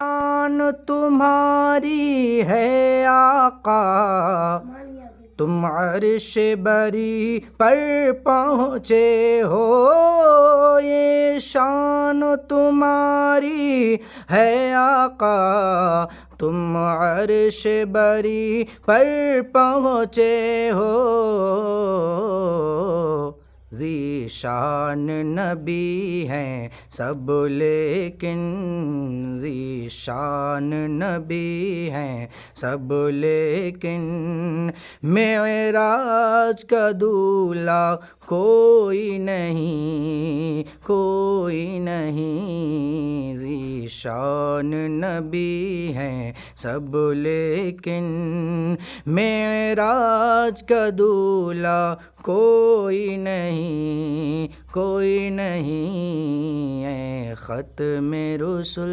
شان تمہاری ہے آقا، تم عرش بری پر پہنچے ہو، یہ شان تمہاری ہے آقا، تم عرش بری پر پہنچے ہو، ذی شان نبی ہیں سب لیکن، ذی شان نبی ہیں سب لیکن، معراج کا دولہا کوئی نہیں، کوئی نہیں، ذی شان نبی ہیں سب لیکن، معراج کا دولہا کوئی نہیں، کوئی نہیں، اے ختم رسل